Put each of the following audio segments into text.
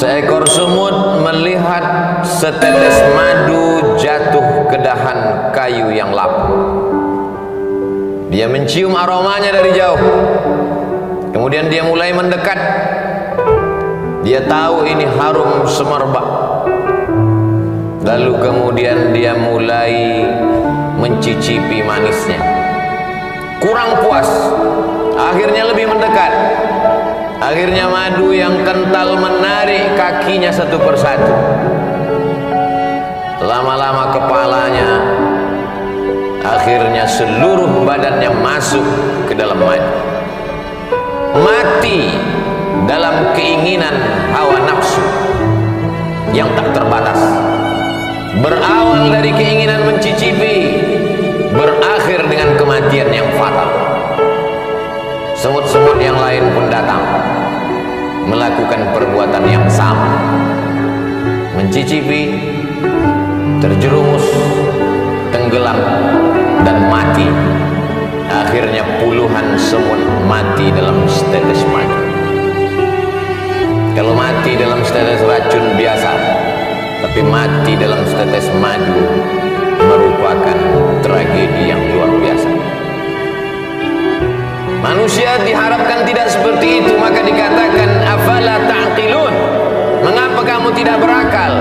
Seekor semut melihat setetes madu jatuh ke dahan kayu yang lapuk. Dia mencium aromanya dari jauh. Kemudian dia mulai mendekat. Dia tahu ini harum semerbak. Lalu kemudian dia mulai mencicipi manisnya. Kurang puas, akhirnya lebih mendekat. Akhirnya madu yang kental menarik kakinya satu persatu. Lama-lama kepalanya, akhirnya seluruh badannya masuk ke dalam madu. Mati dalam keinginan hawa nafsu yang tak terbatas. Berawal dari keinginan mencicipi, berakhir dengan kematian yang fatal. Semut-semut yang lain pun datang melakukan perbuatan yang sama, mencicipi, terjerumus, tenggelam, dan mati. Akhirnya puluhan semut mati dalam setetes madu. Kalau mati dalam setetes racun biasa, tapi mati dalam setetes madu merupakan tragedi yang luar biasa. Manusia diharapkan tidak seperti itu, maka dikatakan afala ta'qilun. Mengapa kamu tidak berakal?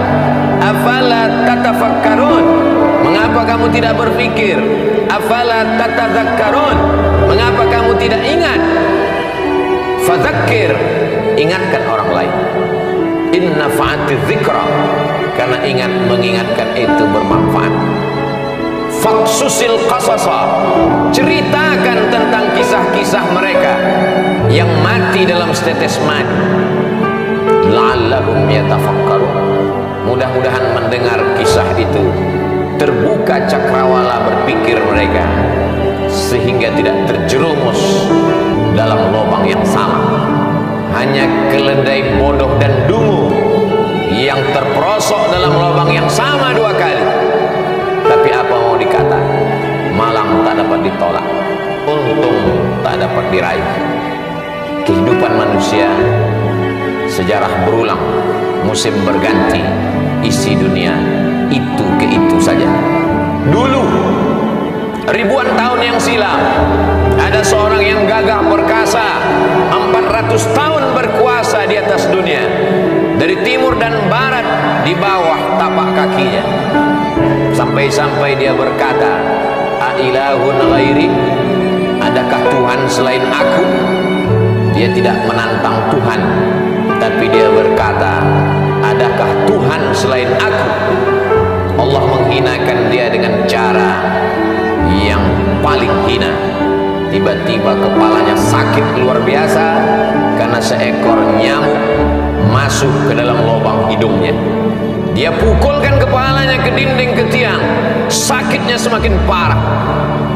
Afala tatafakkarun. Mengapa kamu tidak berpikir? Afala tatadzakkarun. Mengapa kamu tidak ingat? Fadzakir, ingatkan orang lain. Inna fa'ati dzikra, karena mengingatkan itu bermanfaat. Faksusil qasasa, ceritakan tentang kisah-kisah mereka yang mati dalam setetes madu. La'allahum yatafakkarun, mudah-mudahan mendengar kisah itu terbuka cakrawala berpikir mereka, sehingga tidak terjerumus dalam lubang yang sama. Hanya keledai bodoh dan dungu yang terperosok dalam lubang yang sama dua kali. Tapi apa mau dikata, malang tak dapat ditolak, untung tak dapat diraih. Kehidupan manusia, sejarah berulang, musim berganti, isi dunia itu ke itu saja. Dulu, ribuan tahun yang silam, ada seorang yang gagah perkasa, 400 tahun berkuasa di atas dunia, dari timur dan barat, di bawah tapak kakinya. Sampai-sampai dia berkata, "Ailahun ghairi?" Adakah Tuhan selain aku? Dia tidak menantang Tuhan, tapi dia berkata, adakah Tuhan selain aku? Allah menghinakan dia dengan cara yang paling hina. Tiba-tiba kepalanya sakit luar biasa karena seekor nyamuk masuk ke dalam lubang hidungnya. Dia pukulkan kepalanya ke dinding, ke tiang. Sakitnya semakin parah.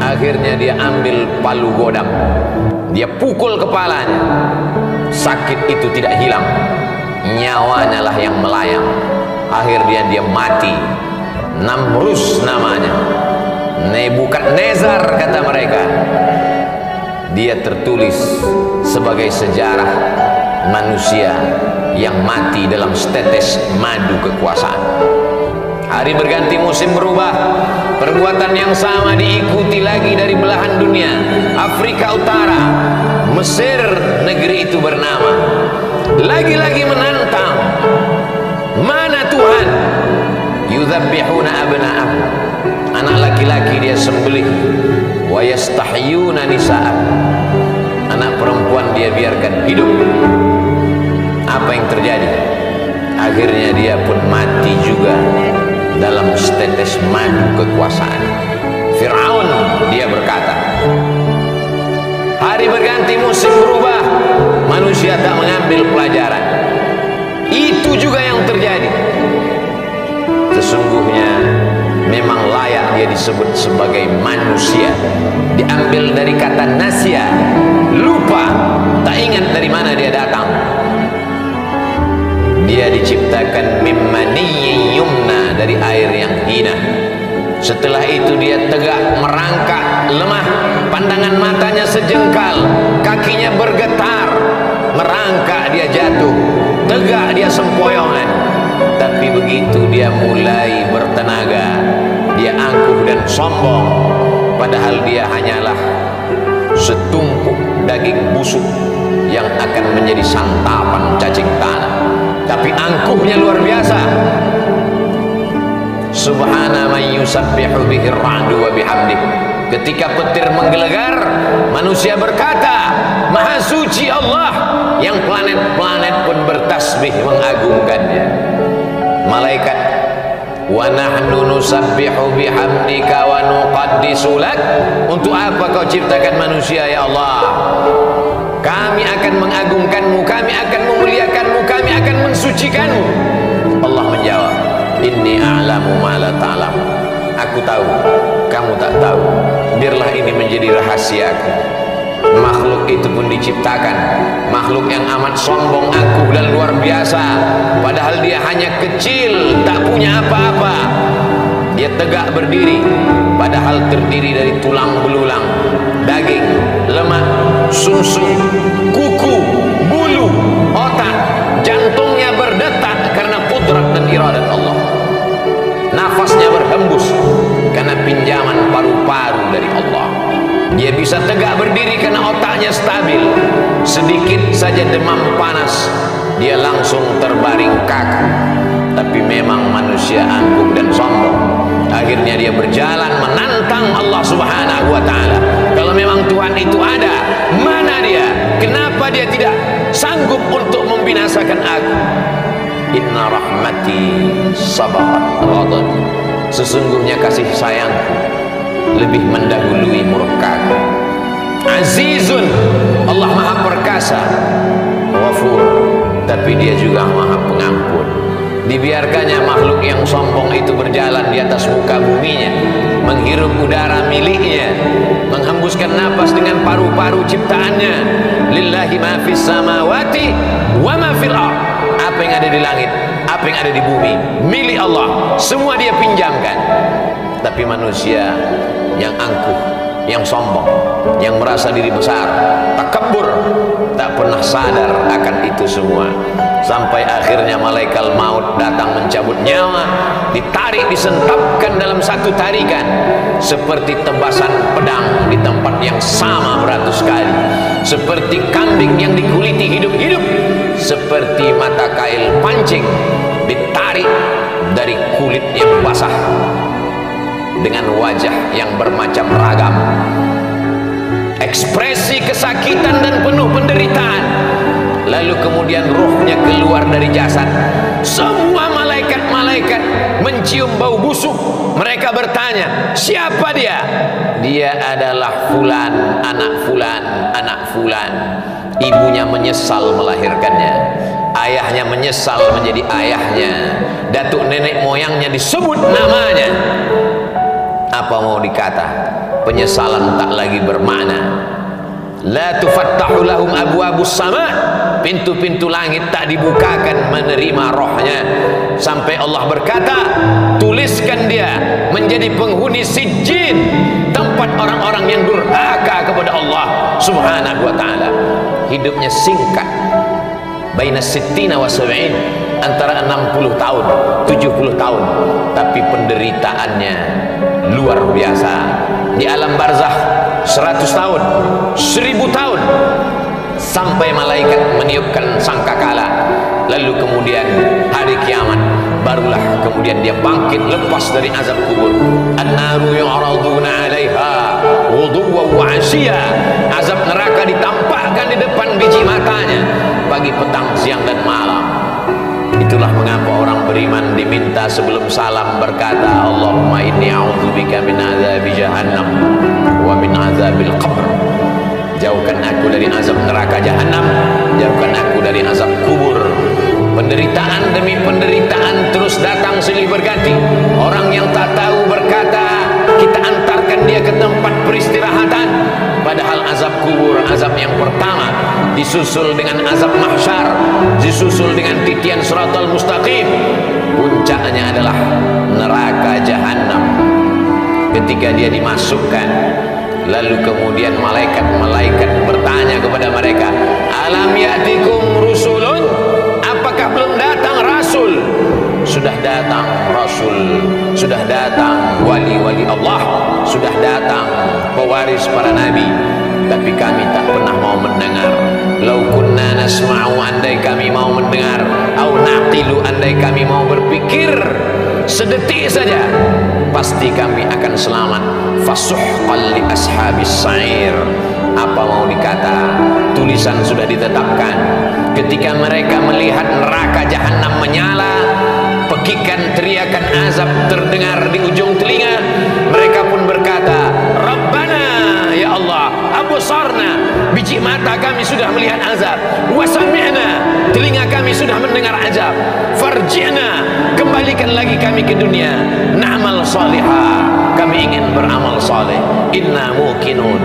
Akhirnya dia ambil palu godam, dia pukul kepalanya. Sakit itu tidak hilang, nyawanya lah yang melayang. Akhirnya dia mati. Namrus namanya, Nebukadnezar kata mereka. Dia tertulis sebagai sejarah manusia yang mati dalam setetes madu kekuasaan. Hari berganti, musim berubah, perbuatan yang sama diikuti lagi dari belahan dunia. Afrika Utara, Mesir, negeri itu bernama, lagi-lagi menantang. Mana Tuhan? Yudzabbihuna abna'ahum, anak laki-laki dia sembelih. Wa yastahyuna nisa'ah, anak perempuan dia biarkan hidup. Apa yang terjadi? Akhirnya dia pun mati juga dalam setetes madu kekuasaan. Fir'aun, dia berkata, hari berganti, musim berubah, manusia tak mengambil pelajaran. Itu juga yang terjadi. Sesungguhnya memang layak dia disebut sebagai manusia. Diambil dari kata nasya, lupa, tak ingat dari mana dia datang. Dia diciptakan mimmaniyyin yumna, dari air yang hina. Setelah itu dia tegak, merangkak, lemah, pandangan matanya sejengkal, kakinya bergetar, merangkak dia jatuh, tegak dia sempoyongan. Tapi begitu dia mulai bertenaga, dia angkuh dan sombong, padahal dia hanyalah setumpuk daging busuk yang akan menjadi santapan cacing tanah. Tapi angkuhnya luar biasa. Subhana man yusabbihu bihi ar-ra'du wa bihamdih. Ketika petir menggelegar, manusia berkata, Maha suci Allah, yang planet-planet pun bertasbih mengagungkannya. Malaikat, wa nahnu nusabbihu bihamdika wa nuqaddisu lak. Untuk apa kau ciptakan manusia ya Allah? Kami akan mengagungkanmu, kami akan memuliakanmu, kami akan mensucikanmu. Allah menjawab, inni a'lamu ma la ta'lamu. Aku tahu, kamu tak tahu. Biarlah ini menjadi rahasiaku. Makhluk itu pun diciptakan, makhluk yang amat sombong, angkuh dan luar biasa, padahal dia hanya kecil, tak punya apa-apa. Dia tegak berdiri, padahal terdiri dari tulang belulang, daging, lemak, sumsum, kuku, bulu, otak. Jantungnya berdetak karena kudrat dan iradat Allah. Nafasnya berhembus karena pinjaman paru-paru dari Allah. Dia bisa tegak berdiri karena otaknya stabil. Sedikit saja demam panas, dia langsung terbaring kaku. Tapi memang manusia angkuh dan sombong. Akhirnya dia berjalan menantang Allah Subhanahu wa ta'ala. Kalau memang Tuhan itu ada, mana dia? Kenapa dia tidak sanggup untuk membinasakan aku? Inna rahmati sabaqat ghadab. Sesungguhnya kasih sayangku lebih mendahului murkaku. Azizun, Allah maha perkasa. Ghafur, tapi dia juga maha pengampun. Dibiarkannya makhluk yang sombong itu berjalan di atas muka buminya, menghirup udara miliknya, menghembuskan napas dengan paru-paru ciptaannya. Lillahi ma fis samawati wa ma fil ardh. Apa yang ada di langit, apa yang ada di bumi, milik Allah, semua dia pinjamkan. Tapi manusia yang angkuh, yang sombong, yang merasa diri besar, takabur, tak pernah sadar akan itu semua. Sampai akhirnya malaikat maut datang mencabut nyawa, ditarik, disentapkan dalam satu tarikan, seperti tebasan pedang di tempat yang sama beratus kali, seperti kambing yang dikuliti hidup-hidup, seperti mata kail pancing ditarik dari kulit yang basah, dengan wajah yang bermacam ragam, ekspresi kesakitan dan penuh penderitaan. Lalu kemudian ruhnya keluar dari jasad. Semua malaikat-malaikat mencium bau busuk. Mereka bertanya, siapa dia? Dia adalah fulan, anak fulan, anak fulan. Ibunya menyesal melahirkannya, ayahnya menyesal menjadi ayahnya, datuk nenek moyangnya disebut namanya. Apa mau dikata? Penyesalan tak lagi bermakna. La tufattahu lahum abwabus sama, pintu-pintu langit tak dibukakan menerima rohnya, sampai Allah berkata, tuliskan dia menjadi penghuni sijjin, tempat orang-orang yang durhaka kepada Allah Subhanahu wa ta'ala. Hidupnya singkat, baina sittina wa sab'in, antara 60 tahun 70 tahun, tapi penderitaannya luar biasa. Di alam barzakh 100 tahun, 1000 tahun, sampai malaikat meniupkan sangkakala. Lalu kemudian hari kiamat, barulah kemudian dia bangkit lepas dari azab kubur. An-naru yu'raduna 'alaiha ghuduwwan wa 'ashiyya. Azab neraka ditampakkan di depan biji matanya pagi, petang, siang dan malam. Itulah mengapa orang beriman diminta sebelum salam berkata, Allahumma inni a'udzubika min azabi jahannam wa min azabil qabr. Jauhkan aku dari azab neraka jahanam, jauhkan aku dari azab kubur. Penderitaan demi penderitaan terus datang silih berganti. Orang yang tak tahu berkata, kita antarkan dia ke tempat peristirahatan, padahal azab kubur, azab yang pertama, disusul dengan azab mahsyar, disusul dengan titian siratal mustaqim, puncaknya adalah neraka jahanam. Ketika dia dimasukkan, Lalu kemudian malaikat-malaikat bertanya kepada mereka, alam ya'tikum rusulun, apakah belum datang rasul? Sudah datang rasul, sudah datang wali-wali Allah, sudah datang pewaris para nabi, tapi kami tak pernah mau mendengar. Lau kunna nasma'u, andai kami mau mendengar, au naqilu, andai kami mau berpikir sedetik saja, pasti kami akan selamat. Fasuhqan li ashabis sa'ir. Apa mau dikata, tulisan sudah ditetapkan. Ketika mereka melihat neraka jahanam menyala, pekikan teriakan azab terdengar di ujung telinga, mereka pun berkata, Rabbana, ya Allah, absarna, biji mata kami sudah melihat azab, wa sami'na, telinga kami sudah mendengar azab, farji'na, kembalikan lagi kami ke dunia, na'mal salihah, kami ingin beramal saleh, inna muqinun,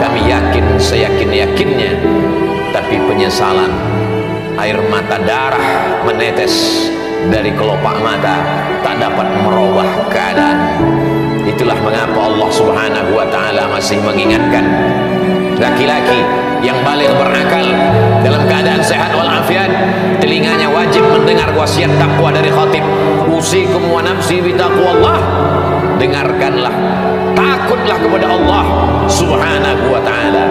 kami yakin seyakin-yakinnya. Tapi penyesalan, air mata darah menetes dari kelopak mata, tak dapat merubah keadaan. Itulah mengapa Allah Subhanahu wa ta'ala masih mengingatkan laki-laki yang balik berakal dalam keadaan sehat walafiat, telinganya wajib mendengar wasiat takwa dari khatib, usikum wa nafsi bi taqwallah. Dengarkanlah, takutlah kepada Allah Subhanahu wa ta'ala.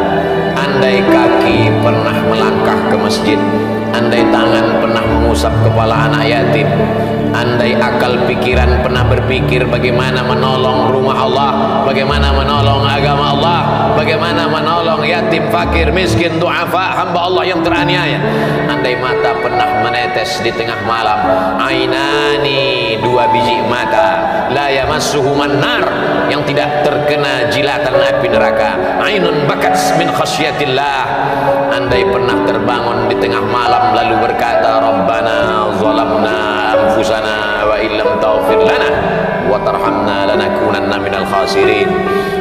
Andai kaki pernah melangkah ke masjid, andai tangan pernah mengusap kepala anak yatim, andai akal pikiran pernah berpikir bagaimana menolong rumah Allah, bagaimana menolong agama Allah, bagaimana menolong yatim, fakir, miskin, du'afa, hamba Allah yang teraniaya, andai mata pernah menetes di tengah malam, ainani, dua biji mata, la yamassuhuman nar, yang tidak terkena jilatan api neraka, ainun bakat min khasyatillah, andai pernah terbangun di tengah malam lalu berkata, Rabbana zalamna anfusana wa illam taghfir lana wa tarhamna lanakunanna minal khasirin,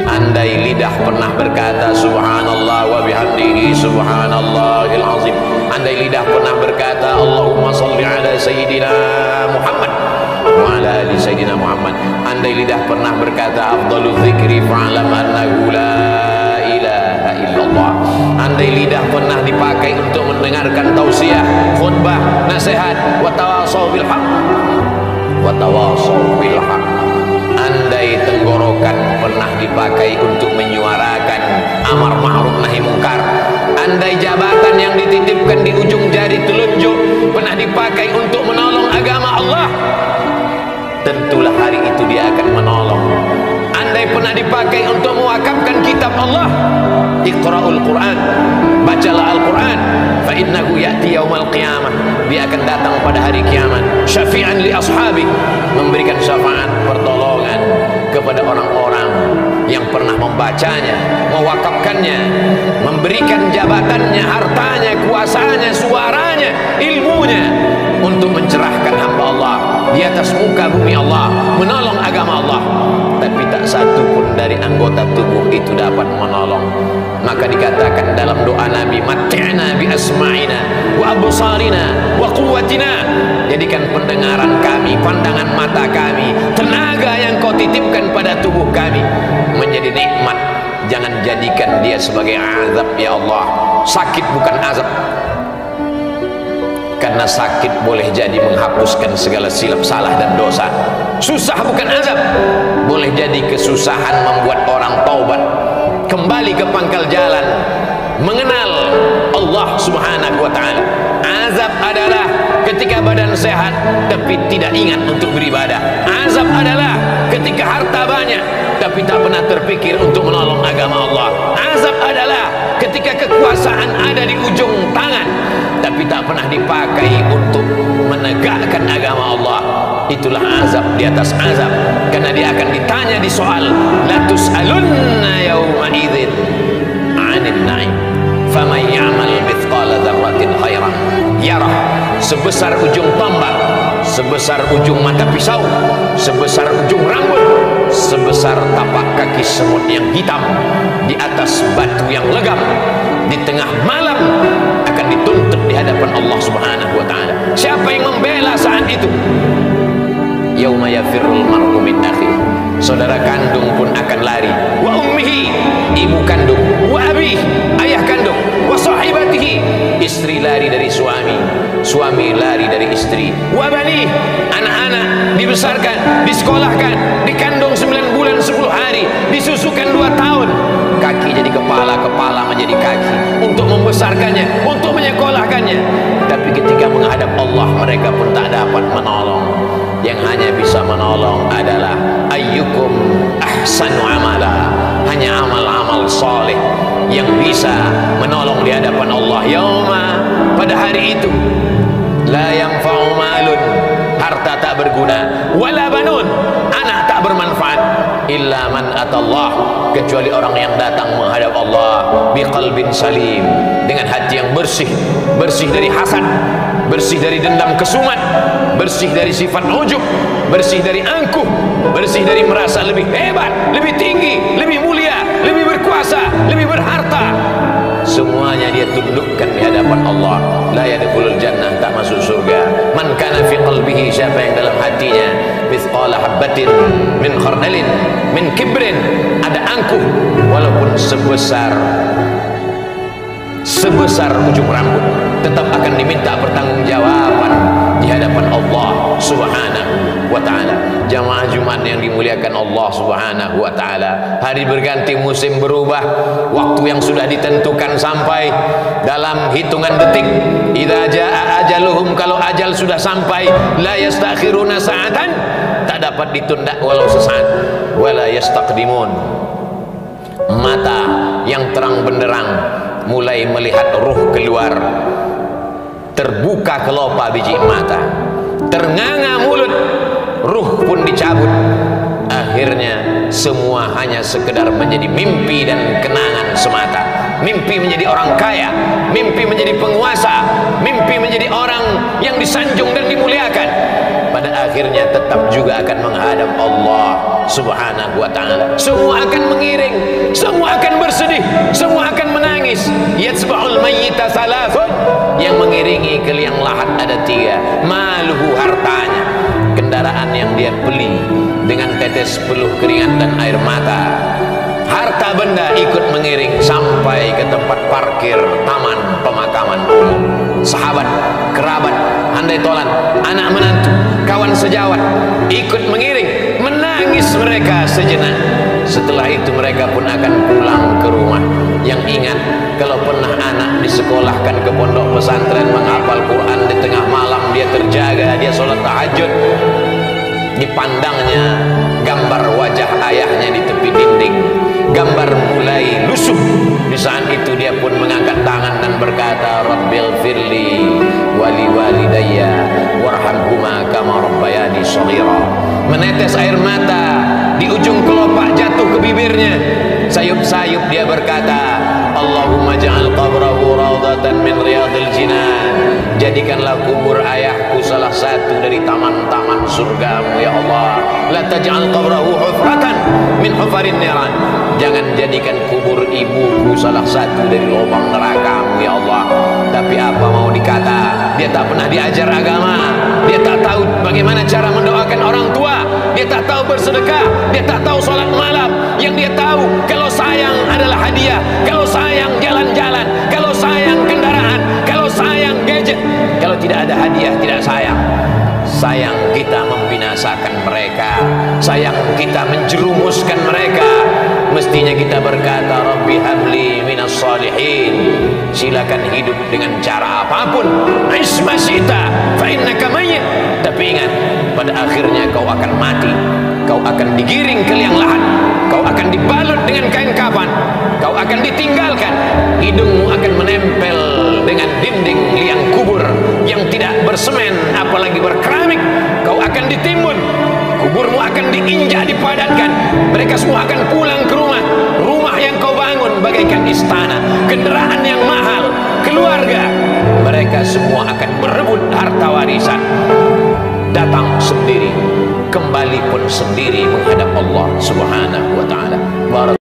andai lidah pernah berkata subhanallah wa bihamdihi subhanallahil azim, andai lidah pernah berkata Allahumma salli ala sayyidina Muhammad wa ala ali sayyidina Muhammad, andai lidah pernah berkata afdalul dzikri fa'lam annahu la ilaha illallah, andai lidah pernah dipakai untuk mendengarkan tausiah, khutbah, nasihat, wa tawasau bil haq, wa tawasau bil haq, andai tenggorokan pernah dipakai untuk menyuarakan amar ma'ruf nahi mungkar, andai jabatan yang dititipkan di ujung jari telunjuk pernah dipakai untuk menolong agama Allah, tentulah hari itu dia akan menolong. Andai pernah dipakai untuk mewakafkan kitab Allah, Iqra'ul Quran, bacalah Al-Quran, fa innahu ya'ti yaumal qiyamah, dia akan datang pada hari kiamat, syafi'an li ashabi, memberikan syafaat pertolongan kepada orang-orang yang pernah membacanya, mewakafkannya, memberikan jabatannya, hartanya, kuasanya, suaranya, ilmunya untuk mencerahkan hamba Allah di atas muka bumi Allah, menolong agama Allah. Tapi tak satu pun dari anggota tubuh itu dapat menolong. Maka dikatakan dalam doa Nabi, mat'na bi asma'ina wa absarina wa quwwatina, jadikan pendengaran kami, pandangan mata kami, tenaga yang kau titipkan pada tubuh kami menjadi nikmat. Jangan jadikan dia sebagai azab ya Allah. Sakit bukan azab, karena sakit boleh jadi menghapuskan segala silap salah dan dosa. Susah bukan azab, boleh jadi kesusahan membuat orang taubat, kembali ke pangkal jalan, mengenal Allah Subhanahu wa ta'ala. Azab adalah ketika badan sehat tapi tidak ingat untuk beribadah. Azab adalah ketika harta banyak tapi tak pernah terpikir untuk menolong agama Allah. Azab adalah ketika kekuasaan ada di ujung tangan tapi tak pernah dipakai untuk menegakkan agama Allah. Itulah azab di atas azab, karena dia akan ditanya di soal, la tus'alunna yawma idzin 'anil na'im faman ya'mal mithqala dzarratin khairan yarah. Sebesar ujung tombak, sebesar ujung mata pisau, sebesar ujung rambut, sebesar tapak kaki semut yang hitam di atas batu yang legam di tengah malam akan dituntut di hadapan Allah Subhanahu wa ta'ala. Siapa yang membela saat itu? Yauma yafirrul mar'u min akhihi, saudara kandung pun akan lari, wa ummihi, suami lari dari istri. Wabani, anak-anak dibesarkan, disekolahkan, dikandung 9 bulan 10 hari, disusukan 2 tahun. Kaki jadi kepala, kepala menjadi kaki, untuk membesarkannya, untuk menyekolahkannya. Tapi ketika menghadap Allah, mereka pun tak dapat menolong. Yang hanya bisa menolong adalah ayyukum ahsanu amala, hanya amal-amal soleh yang bisa menolong di hadapan Allah. Yauma, pada hari itu, la yanfa'u malun, harta tak berguna, wala banun, anak tak bermanfaat, illa man atallah, kecuali orang yang datang menghadap Allah biqalbin salim, dengan hati yang bersih, bersih dari hasad, bersih dari dendam kesumat, bersih dari sifat ujub, bersih dari angkuh, bersih dari merasa lebih hebat, lebih tinggi, lebih mulia, lebih berkuasa, lebih berharta. Semuanya dia tundukkan di hadapan Allah. La yadkhulul jannah, tak masuk surga. Man kana fi qalbihi, siapa yang dalam hatinya mithqala habbatin min khardalin min kibrin, ada angkuh walaupun sebesar ujung rambut, tetap akan diminta pertanggungjawaban di hadapan Allah Subhanahu wa ta'ala. Jamaah Jumat yang dimuliakan Allah Subhanahu wa ta'ala, hari berganti, musim berubah, waktu yang sudah ditentukan sampai dalam hitungan detik. Idza jaa ajaluhum, kalau ajal sudah sampai, la yastakhiruna sa'atan, tak dapat ditunda walau sesaat, wala yastaqdimun. Mata yang terang benderang mulai melihat ruh keluar, terbuka kelopak biji mata, ternganga mulut, ruh pun dicabut. Akhirnya semua hanya sekedar menjadi mimpi dan kenangan semata. Mimpi menjadi orang kaya, mimpi menjadi penguasa, mimpi menjadi orang yang disanjung dan dimuliakan. Pada akhirnya tetap juga akan menghadap Allah Subhanahu wa ta'ala. Semua akan mengiring, semua akan bersedih, semua akan menangis. Yatsba'ul mayyita salasun, yang mengiringi ke liang lahat ada 3. Maluhu, hartanya, kendaraan yang dia beli dengan tetes peluh keringat dan air mata. Harta benda ikut mengiring sampai ke tempat parkir taman pemakaman umum. Sahabat, kerabat, handai tolan, anak menantu, kawan sejawat ikut mengiring, menangis mereka sejenak. Setelah itu mereka pun akan pulang ke rumah. Yang ingat, kalau pernah anak disekolahkan ke pondok pesantren menghafal Quran, di tengah malam dia terjaga, dia sholat tahajud, dipandangnya gambar wajah ayahnya di tepi dinding, gambar mulai lusuh. Di saat itu dia pun mengangkat tangan dan berkata, Rabbil firli wali walidayya warhamhuma kama rabbayani shaghira. Menetes air mata, di ujung kelopak jatuh ke bibirnya. Sayup-sayup dia berkata, Allahumma ja'al qabrahu rawdatan min riyadil jinan, jadikanlah kubur ayahku salah satu dari taman-taman surgamu ya Allah. La taj'al qabrahu hufratan min hufarin niran, jangan jadikan kubur ibuku salah satu dari lubang nerakamu ya Allah. Tapi apa mau dikata, dia tak pernah diajar agama, dia tak tahu bagaimana cara mendoakan orang tua, dia tak tahu bersedekah, dia tak tahu sholat malam. Yang dia tahu, kalau sayang adalah hadiah, kalau sayang jalan-jalan, kalau sayang kendaraan, kalau sayang gadget. Kalau tidak ada hadiah, tidak sayang. Sayang kita membinasakan mereka, sayang kita menjerumuskan mereka. Mestinya kita berkata, Rabbi habli minas salihin, silakan hidup dengan cara apapun, ismasita fa innaka mayyit. Tapi ingat, pada akhirnya kau akan mati, kau akan digiring ke liang lahat, kau akan dibalut dengan kain kafan, kau akan ditinggalkan, hidungmu akan menempel dengan dinding liang kubur yang tidak bersemen apalagi berkeramik. Kau akan ditimbun, kuburmu akan diinjak, dipadatkan. Mereka semua akan pulang ke rumah, rumah yang kau bangun bagaikan istana, kendaraan yang mahal, keluarga. Mereka semua akan berebut harta warisan. Datang sendiri, kembali pun sendiri menghadap Allah Subhanahu wa ta'ala.